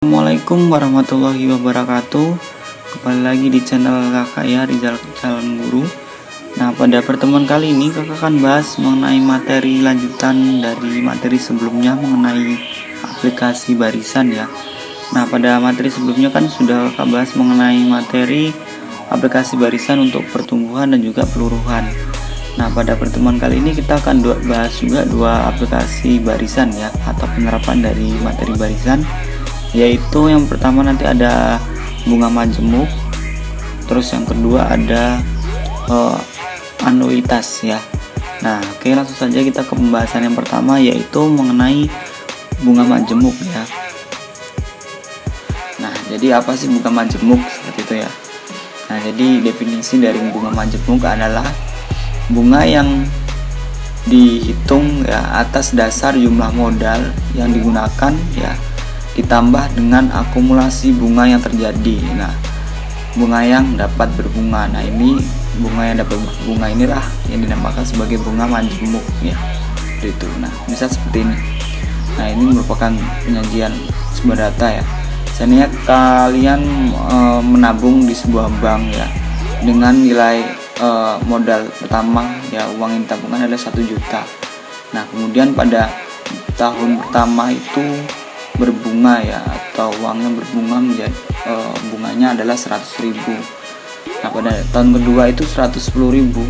Assalamualaikum warahmatullahi wabarakatuh. Kembali lagi di channel kakak ya, Rizal Calon Guru. Nah, pada pertemuan kali ini kakak akan bahas mengenai materi lanjutan dari materi sebelumnya mengenai aplikasi barisan ya. Nah, pada materi sebelumnya kan sudah kakak bahas mengenai materi aplikasi barisan untuk pertumbuhan dan juga peluruhan. Nah, pada pertemuan kali ini kita akan bahas juga dua aplikasi barisan ya, atau penerapan dari materi barisan, yaitu yang pertama nanti ada bunga majemuk, terus yang kedua ada anuitas ya. Nah, oke, langsung saja kita ke pembahasan yang pertama, yaitu mengenai bunga majemuk ya. Nah, jadi apa sih bunga majemuk seperti itu ya? Nah, jadi definisi dari bunga majemuk adalah bunga yang dihitung ya atas dasar jumlah modal yang digunakan ya, ditambah dengan akumulasi bunga yang terjadi. Nah, bunga yang dapat berbunga. Nah, ini bunga yang dapat berbunga inilah yang dinamakan sebagai bunga majemuk ya. Itu. Nah, bisa seperti ini. Nah, ini merupakan penyajian sebuah data ya. Misalnya kalian menabung di sebuah bank ya dengan nilai modal pertama ya, uang yang ditabungkan adalah 1 juta. Nah, kemudian pada tahun pertama itu berbunga ya, atau uangnya berbunga menjadi bunganya adalah 100.000. Nah, pada tahun kedua itu 110.000,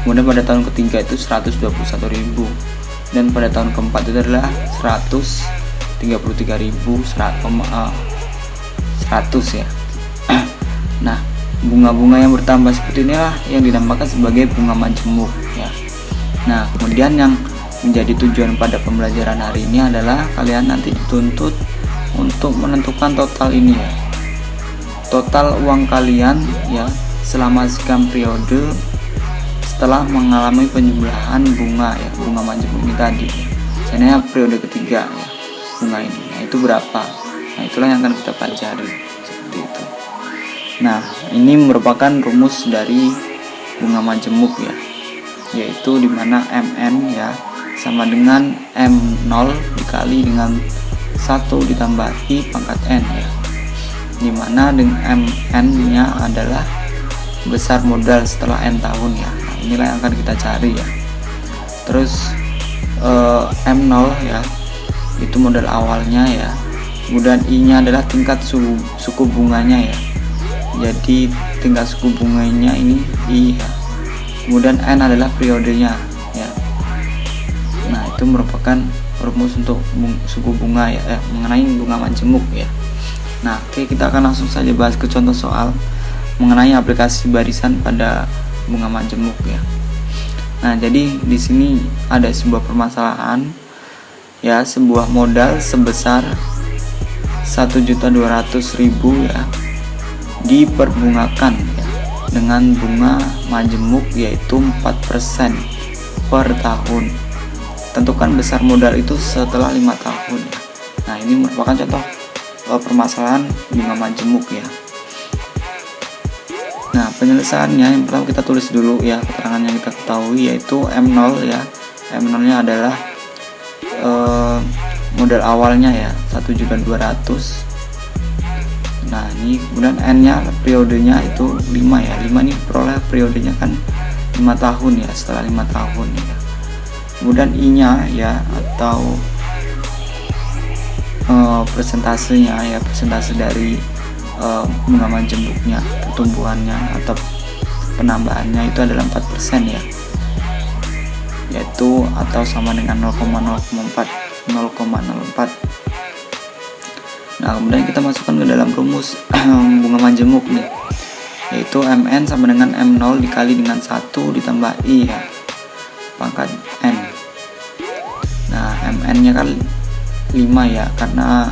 kemudian pada tahun ketiga itu 121.000, dan pada tahun keempat itu adalah 133.100 ya. Nah, bunga-bunga yang bertambah seperti inilah yang dinamakan sebagai bunga majemuk ya. Nah, kemudian yang menjadi tujuan pada pembelajaran hari ini adalah kalian nanti dituntut untuk menentukan total ini ya, total uang kalian ya selama sekian periode setelah mengalami penjumlahan bunga ya, bunga majemuk ini tadi. Misalnya periode ketiga ya, bunga ini. Nah, itu berapa? Nah, itulah yang akan kita pelajari seperti itu. Nah, ini merupakan rumus dari bunga majemuk ya, yaitu dimana Mn ya sama dengan M0 dikali dengan 1 ditambah I pangkat N ya, dimana dengan Mn nya adalah besar modal setelah N tahun ya. Nah, inilah yang akan kita cari ya. Terus M0 ya itu modal awalnya ya, kemudian I nya adalah tingkat suku bunganya ya, jadi tingkat suku bunganya ini I ya. Kemudian N adalah periodenya ya. Nah, itu merupakan rumus untuk suku bunga ya, mengenai bunga majemuk ya. Nah, oke, kita akan langsung saja bahas ke contoh soal mengenai aplikasi barisan pada bunga majemuk ya. Nah, jadi di sini ada sebuah permasalahan ya, sebuah modal sebesar 1.200.000 ya diperbungakan ya dengan bunga majemuk yaitu 4% per tahun. Tentukan besar modal itu setelah 5 tahun. Nah, ini merupakan contoh permasalahan bunga majemuk ya. Nah, penyelesaiannya yang pertama kita tulis dulu ya keterangan yang kita ketahui, yaitu M0 ya. M0 nya adalah modal awalnya ya 1.200.000. Nah, ini kemudian N nya periodenya itu 5 ya. 5 ini peroleh periodenya kan 5 tahun ya, setelah 5 tahun ya. Kemudian I nya ya, atau persentasenya ya, persentase dari bunga majemuknya, pertumbuhannya atau penambahannya itu adalah 4% ya, yaitu atau sama dengan 0,04. Nah, kemudian kita masukkan ke dalam rumus bunga majemuk nih, yaitu Mn sama dengan M0 dikali dengan 1 ditambah I ya pangkat N. Nah, Mn nya kan 5 ya, karena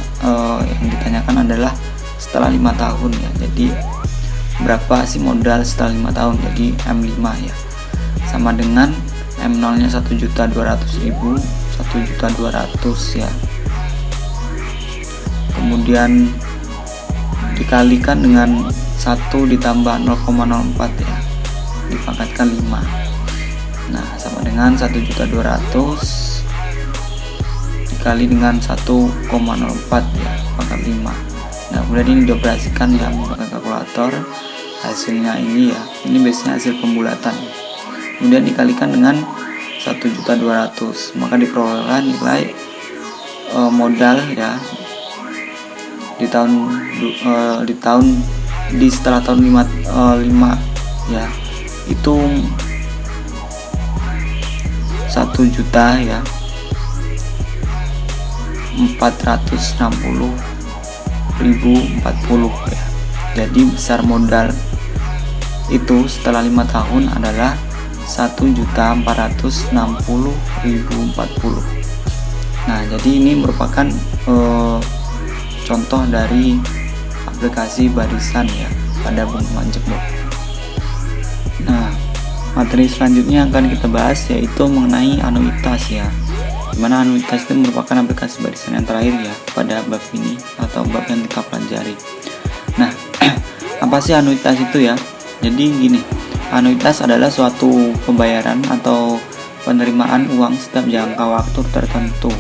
yang ditanyakan adalah setelah 5 tahun ya. Jadi berapa sih modal setelah 5 tahun, jadi M5 ya, sama dengan M0 nya 1.200.000, 1.200.000 ya, kemudian dikalikan dengan 1 ditambah 0,04 ya, dipangkatkan 5. Nah, sama dengan 1.200.000 dikali dengan 1,04 ya pangkat 5. Nah kemudian ini dioperasikan ya menggunakan kalkulator, hasilnya ini ya, ini biasanya hasil pembulatan, kemudian dikalikan dengan 1.200.000, maka diperolehlah nilai modal ya setelah tahun 5 ya, itu 1.460.000 ya. Jadi besar modal itu setelah 5 tahun adalah 1.460.040. Nah jadi ini merupakan contoh dari aplikasi barisan ya pada bunga majemuk. Nah materi selanjutnya yang akan kita bahas yaitu mengenai anuitas ya, dimana anuitas itu merupakan aplikasi barisan yang terakhir ya pada bab ini atau bab yang kita pelajari. Nah apa sih anuitas itu ya? Jadi gini, anuitas adalah suatu pembayaran atau penerimaan uang setiap jangka waktu tertentu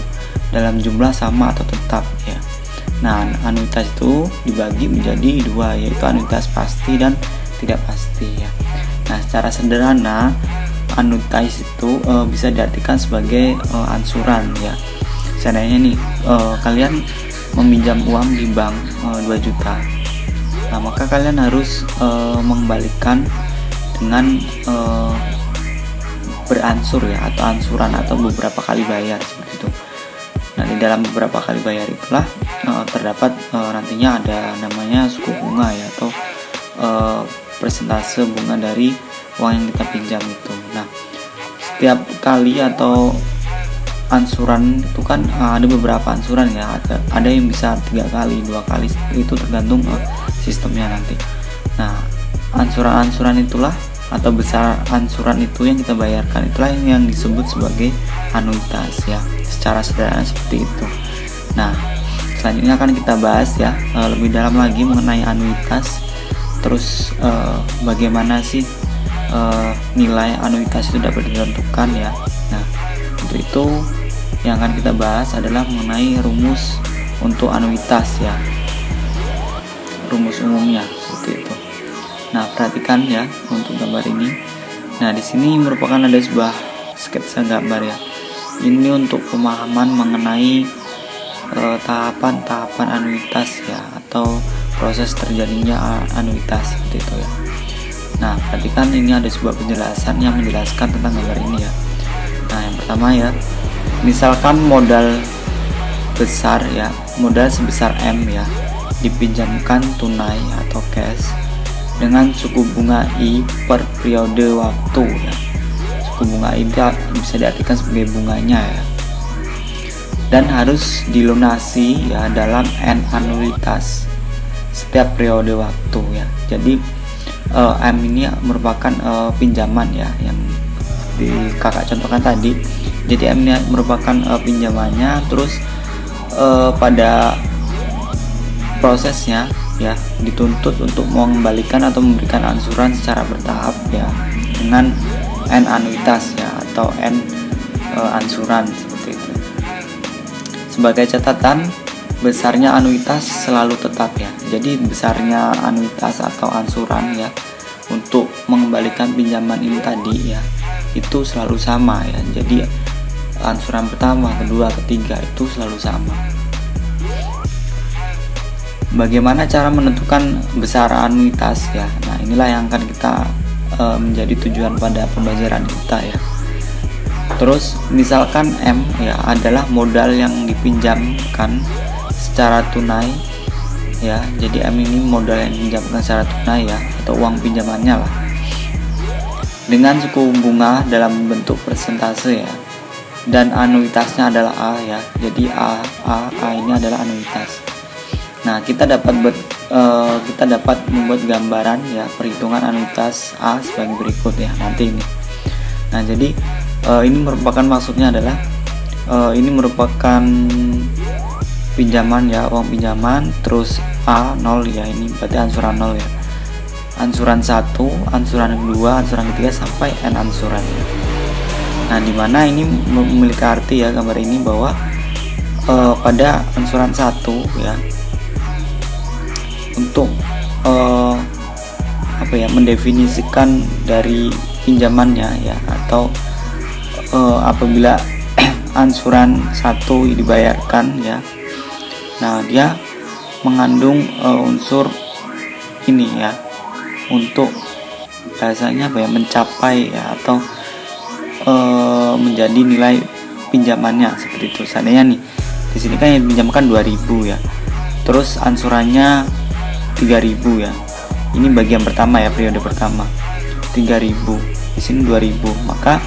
dalam jumlah sama atau tetap ya. Nah anuitas itu dibagi menjadi dua, yaitu anuitas pasti dan tidak pasti ya. Nah secara sederhana anuitas itu bisa diartikan sebagai ansuran ya. Seandainya nih kalian meminjam uang di bank 2 juta, nah maka kalian harus mengembalikan dengan beransur ya, atau ansuran, atau beberapa kali bayar seperti itu. Nah di dalam beberapa kali bayar itulah terdapat nantinya ada namanya suku bunga ya, atau persentase bunga dari uang yang kita pinjam itu. Nah setiap kali atau ansuran itu kan ada beberapa ansuran ya, ada yang bisa 3 kali, 2 kali, itu tergantung sistemnya nanti. Nah ansuran-ansuran itulah atau besar ansuran itu yang kita bayarkan, itulah yang disebut sebagai anuitas ya, secara sederhana seperti itu. Nah selanjutnya akan kita bahas ya lebih dalam lagi mengenai anuitas. Terus bagaimana sih nilai anuitas itu dapat ditentukan ya. Nah untuk itu yang akan kita bahas adalah mengenai rumus untuk anuitas ya, rumus umumnya seperti itu. Nah perhatikan ya untuk gambar ini. Nah di sini merupakan ada sebuah sketsa gambar ya. Ini untuk pemahaman mengenai tahapan-tahapan anuitas ya, atau proses terjadinya anuitas seperti itu ya. Nah perhatikan ini ada sebuah penjelasan yang menjelaskan tentang gambar ini ya. Nah yang pertama ya, misalkan modal besar ya, modal sebesar M ya, dipinjamkan tunai atau cash dengan suku bunga I per periode waktu ya. Suku bunga I bisa diartikan sebagai bunganya ya, dan harus dilunasi ya dalam N anuitas setiap periode waktu ya. Jadi M ini merupakan pinjaman ya, yang di kakak contohkan tadi. Jadi M ini merupakan pinjamannya, terus pada prosesnya ya dituntut untuk mengembalikan atau memberikan ansuran secara bertahap ya, dengan N anuitas ya, atau N ansuran seperti itu. Sebagai catatan, besarnya anuitas selalu tetap ya. Jadi besarnya anuitas atau ansuran ya untuk mengembalikan pinjaman ini tadi ya, itu selalu sama ya. Jadi ansuran pertama, kedua, ketiga itu selalu sama. Bagaimana cara menentukan besar anuitas ya? Nah inilah yang akan kita menjadi tujuan pada pembelajaran kita ya. Terus misalkan M ya adalah modal yang dipinjamkan secara tunai ya. Jadi M ini modal yang dipinjamkan secara tunai ya, atau uang pinjamannya lah, dengan suku bunga dalam bentuk persentase ya, dan anuitasnya adalah A ya. Jadi A ini adalah anuitas. Nah kita dapat membuat gambaran ya perhitungan anuitas A sebagai berikut ya nanti ini. Nah jadi ini merupakan, maksudnya adalah ini merupakan pinjaman ya, uang pinjaman, terus A 0 ya, ini berarti ansuran 0 ya, ansuran 1, ansuran 2, ansuran ketiga sampai N ansuran ya. Nah dimana ini memiliki arti ya gambar ini bahwa pada ansuran 1 ya, untuk mendefinisikan dari pinjamannya ya, atau apabila ansuran 1 dibayarkan ya, nah dia mengandung unsur ini ya, untuk bahasanya mencapai ya, atau menjadi nilai pinjamannya seperti itu. Seandainya nih di sini kan yang pinjamkan 2.000 ya, terus ansurannya 3.000 ya. Ini bagian pertama ya, periode pertama 3.000, di sini 2.000. Maka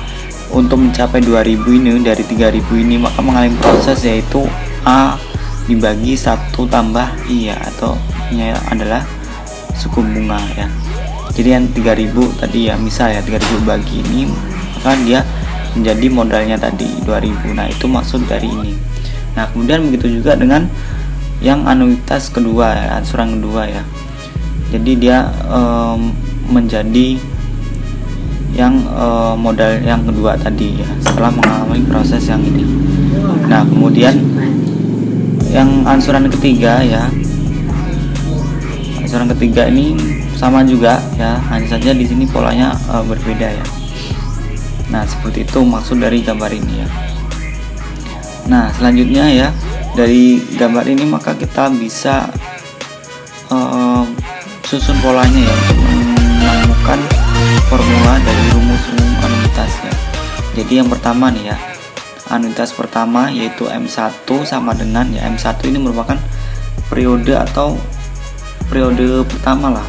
untuk mencapai 2.000 ini dari 3.000 ini, maka mengalami proses yaitu A dibagi 1 tambah I ya, atau ini adalah suku bunga ya. Jadi yang 3.000 tadi ya, misal ya 3.000 bagi ini, maka dia menjadi modalnya tadi 2.000. Nah itu maksud dari ini. Nah kemudian begitu juga dengan yang anuitas kedua ya, ansuran kedua ya. Jadi dia menjadi yang modal yang kedua tadi ya, setelah mengalami proses yang ini. Nah kemudian yang ansuran ketiga ya, ansuran ketiga ini sama juga ya, hanya saja di sini polanya berbeda ya. Nah seperti itu maksud dari gambar ini ya. Nah selanjutnya ya, dari gambar ini maka kita bisa susun polanya ya, untuk menemukan formula dari rumus umum anuitas ya. Jadi yang pertama nih ya, anuitas pertama yaitu M1 sama dengan ya, M1 ini merupakan periode atau periode pertama lah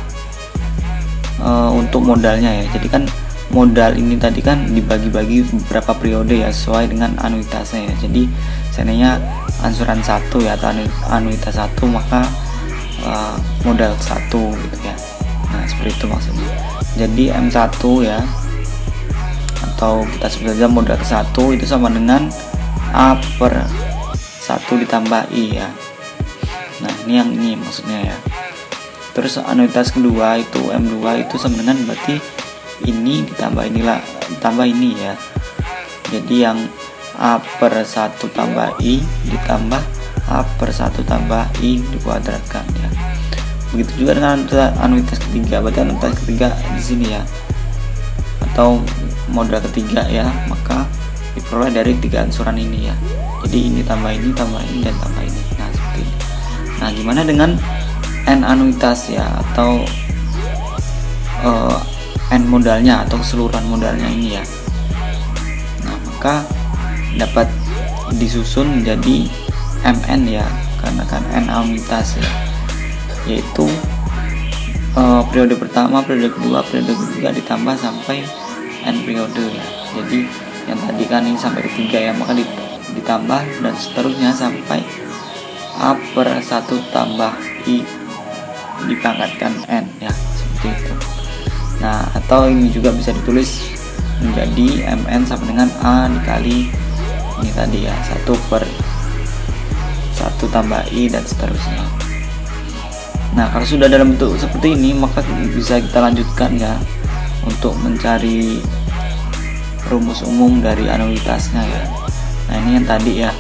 untuk modalnya ya. Jadi kan modal ini tadi kan dibagi-bagi beberapa periode ya, sesuai dengan anuitasnya ya. Jadi seandainya ansuran 1 ya, atau anuitas 1, maka modal 1 gitu ya. Nah seperti itu maksudnya. Jadi M1 ya, atau kita sebut saja modal ke-1 itu sama dengan A per 1 ditambah I ya. Nah ini yang ini maksudnya ya. Terus anuitas kedua itu M2 itu sama dengan berarti ini ditambah inilah, ditambah ini ya. Jadi yang A per 1 tambah I ditambah A per 1 tambah I dikuadratkan ya. Begitu juga dengan anuitas ketiga, berarti anuitas ketiga di sini ya, atau modal ketiga ya, maka diperoleh dari 3 ansuran ini ya. Jadi ini tambah ini, dan tambah ini. Nah seperti ini. Nah gimana dengan N anuitas ya, atau N modalnya atau keseluruhan modalnya ini ya. Nah maka dapat disusun menjadi MN ya, karena kan N anuitas ya, yaitu periode pertama, periode kedua, periode ketiga ditambah sampai N periode ya. Jadi yang tadi kan ini sampai ketiga ya, maka ditambah dan seterusnya sampai A per 1 tambah I dipangkatkan N ya, seperti itu. Nah atau ini juga bisa ditulis menjadi MN sama dengan A dikali ini tadi ya, 1 per 1 tambah I dan seterusnya. Nah kalau sudah dalam bentuk seperti ini, maka bisa kita lanjutkan ya untuk mencari rumus umum dari anuitasnya ya. Nah ini yang tadi ya.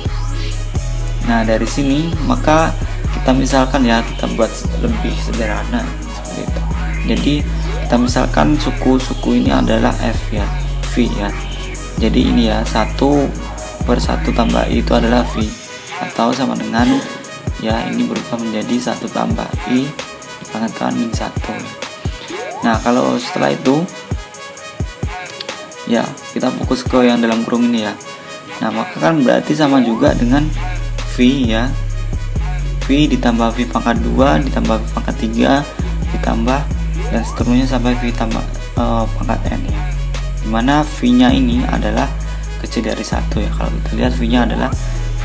Nah dari sini maka kita misalkan ya, kita buat lebih sederhana seperti itu. Jadi kita misalkan suku ini adalah F ya, V ya. Jadi ini ya, 1 per 1 tambah I itu adalah V, atau sama dengan ya ini berubah menjadi 1 tambah I dipangkatkan min 1. Nah kalau setelah itu ya kita fokus ke yang dalam kurung ini ya. Nah maka kan berarti sama juga dengan V ya, V ditambah V pangkat 2 ditambah V pangkat 3 ditambah dan seterusnya sampai V tambah pangkat N ya, dimana V nya ini adalah kecil dari 1 ya. Kalau kita lihat V nya adalah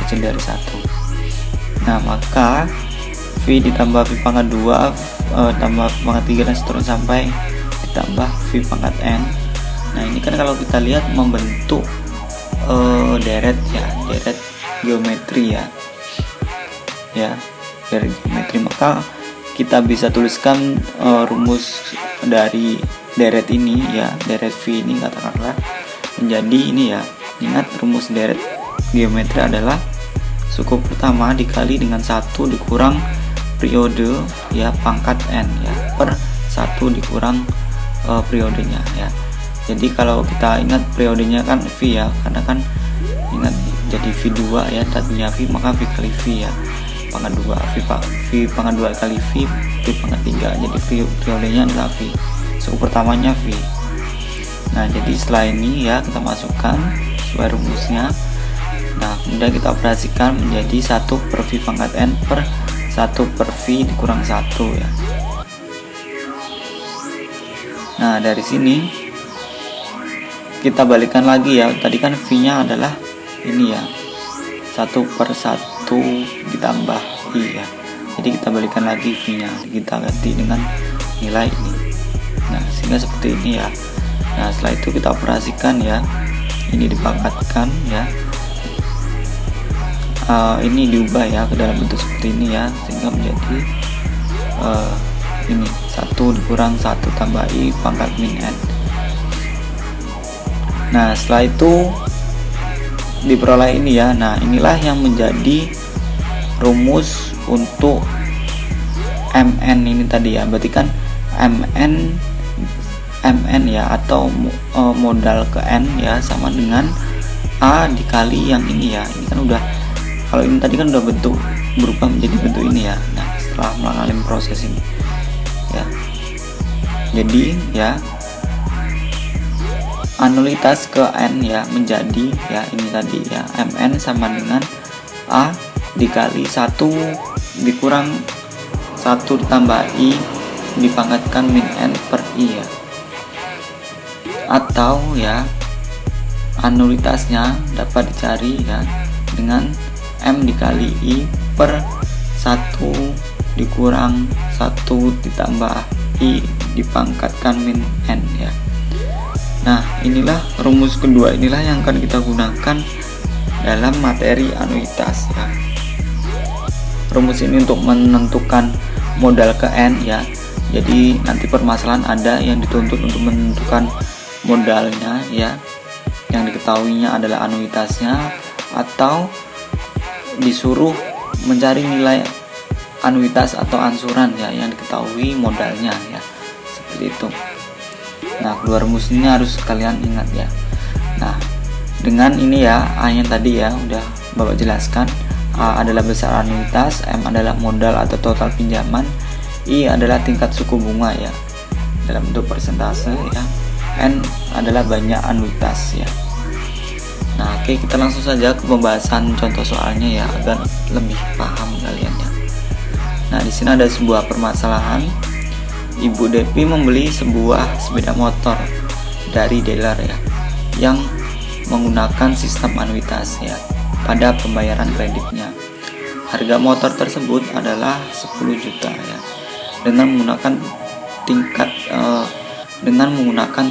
kecil dari 1. Nah maka V ditambah V pangkat 2 tambah V pangkat 3 dan seterusnya sampai ditambah V pangkat N. Nah ini kan kalau kita lihat membentuk deret ya, deret geometri ya, deret geometri. Maka kita bisa tuliskan rumus dari deret ini ya, deret V ini katakanlah menjadi ini ya. Ingat rumus deret geometri adalah suku pertama dikali dengan 1 dikurang periode ya pangkat N ya per 1 dikurang periodenya ya. Jadi kalau kita ingat periodenya kan V ya, karena kan ingat jadi V2 ya, tadinya V maka V kali V ya, pangkat 2 V pangkat 2 kali V pangkat 3, jadi periodenya adalah V, suku pertamanya V. Nah jadi setelah ini ya kita masukkan sesuai rumusnya. Nah kemudian kita operasikan menjadi 1 per V pangkat N per 1 per V dikurang 1 ya. Nah dari sini kita balikan lagi ya, tadi kan V nya adalah ini ya 1 per 1 ditambah I ya, jadi kita balikan lagi V nya, kita ganti dengan nilai ini. Nah sehingga seperti ini ya. Nah setelah itu kita operasikan ya, ini dipangkatkan ya, ini diubah ya ke dalam bentuk seperti ini ya, sehingga menjadi ini 1 dikurang 1 tambah I pangkat min N. Nah setelah itu diperoleh ini ya. Nah inilah yang menjadi rumus untuk Mn ini tadi ya, berarti kan Mn ya atau modal ke N ya sama dengan A dikali yang ini ya. Ini kan udah, kalau ini tadi kan udah berubah menjadi bentuk ini ya. Nah setelah mengalami proses ini ya, jadi ya anulitas ke N ya menjadi ya ini tadi ya, Mn sama dengan A dikali 1 dikurang 1 ditambah I dipangkatkan min N per I ya. Atau ya anulitasnya dapat dicari ya dengan M dikali I per 1 dikurang 1 ditambah I dipangkatkan min N ya. Nah inilah rumus kedua, inilah yang akan kita gunakan dalam materi anuitas ya. Rumus ini untuk menentukan modal ke N ya. Jadi nanti permasalahan ada yang dituntut untuk menentukan modalnya ya, yang diketahuinya adalah anuitasnya, atau disuruh mencari nilai anuitas atau ansuran ya yang diketahui modalnya ya, seperti itu. Nah kedua rumus ini harus kalian ingat ya. Nah dengan ini ya, A nya tadi ya udah Bapak jelaskan. A adalah besar anuitas, M adalah modal atau total pinjaman, I adalah tingkat suku bunga ya dalam bentuk persentase ya, N adalah banyak anuitas ya. Nah oke, kita langsung saja ke pembahasan contoh soalnya ya agar lebih paham kalian ya. Nah di sini ada sebuah permasalahan. Ibu Devi membeli sebuah sepeda motor dari dealer ya yang menggunakan sistem anuitas ya pada pembayaran kreditnya. Harga motor tersebut adalah 10 juta ya dengan menggunakan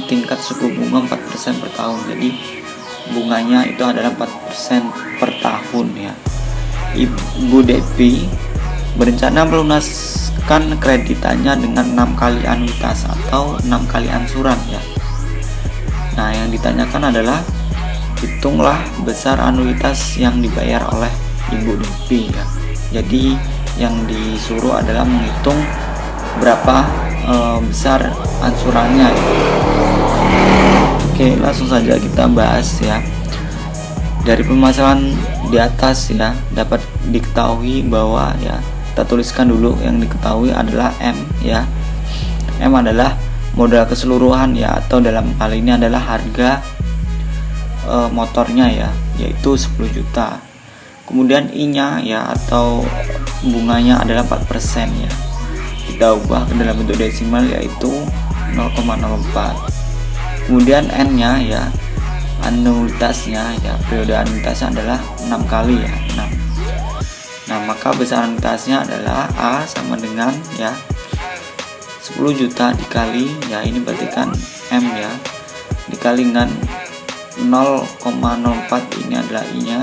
tingkat suku bunga 4% per tahun. Jadi bunganya itu adalah 4% per tahun ya. Ibu Devi berencana melunaskan kreditannya dengan 6 kali anuitas atau 6 kali ansuran ya. Nah yang ditanyakan adalah hitunglah besar anuitas yang dibayar oleh Ibu Devi ya. Jadi yang disuruh adalah menghitung berapa besar ansurannya ya. Oke, langsung saja kita bahas ya. Dari permasalahan di atas ya dapat diketahui bahwa ya, kita tuliskan dulu yang diketahui adalah M ya. M adalah modal keseluruhan ya, atau dalam hal ini adalah harga motornya ya, yaitu 10 juta. Kemudian I nya ya atau bunganya adalah 4% ya. Kita ubah ke dalam bentuk desimal yaitu 0,04. Kemudian N nya ya, anuitasnya ya, periode anuitasnya adalah 6 kali ya, 6. Nah maka besar anuitasnya adalah A sama dengan ya 10 juta dikali ya, ini berarti kan M ya, dikali dengan 0,04, ini adalah I nya,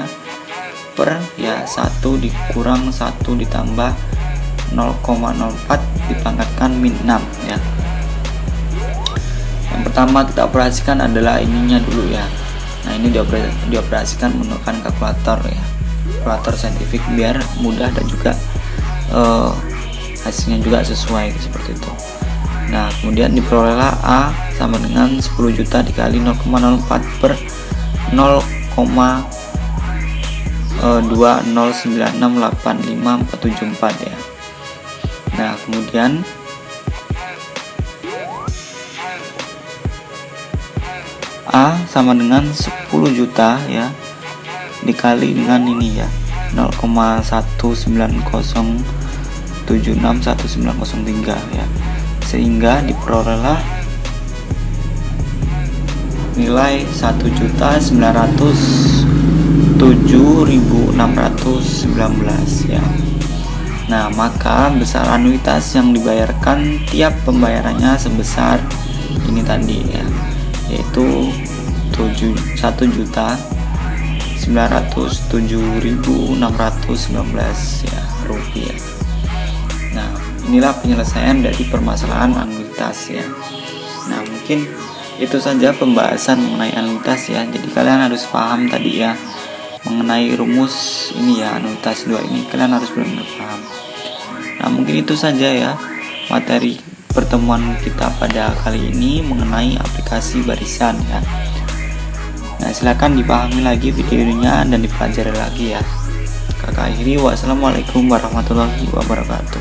per ya 1 dikurang 1 ditambah 0,04 dipangkatkan min 6 ya. Yang pertama kita operasikan adalah ininya dulu ya. Nah ini dioperasikan menggunakan kalkulator ya, kalkulator saintifik biar mudah dan juga hasilnya juga sesuai seperti itu. Nah, kemudian diperolehlah A sama dengan 10 juta dikali 0,04 per 0,20968574 ya. Nah, kemudian A sama dengan 10 juta ya dikali dengan ini ya 0,190761903 ya, sehingga diperolehlah nilai 1.907.619 ya. Nah, maka besar anuitas yang dibayarkan tiap pembayarannya sebesar ini tadi ya, yaitu 1.907.619 ya rupiah. Nah, inilah penyelesaian dari permasalahan anuitas ya. Nah, mungkin itu saja pembahasan mengenai anuitas ya. Jadi kalian harus paham tadi ya mengenai rumus ini ya, anuitas 2 ini kalian harus benar-benar paham. Nah, mungkin itu saja ya materi pertemuan kita pada kali ini mengenai aplikasi barisan ya. Nah, silakan dipahami lagi videonya dan dipelajari lagi ya. Kakak akhiri, wassalamualaikum warahmatullahi wabarakatuh.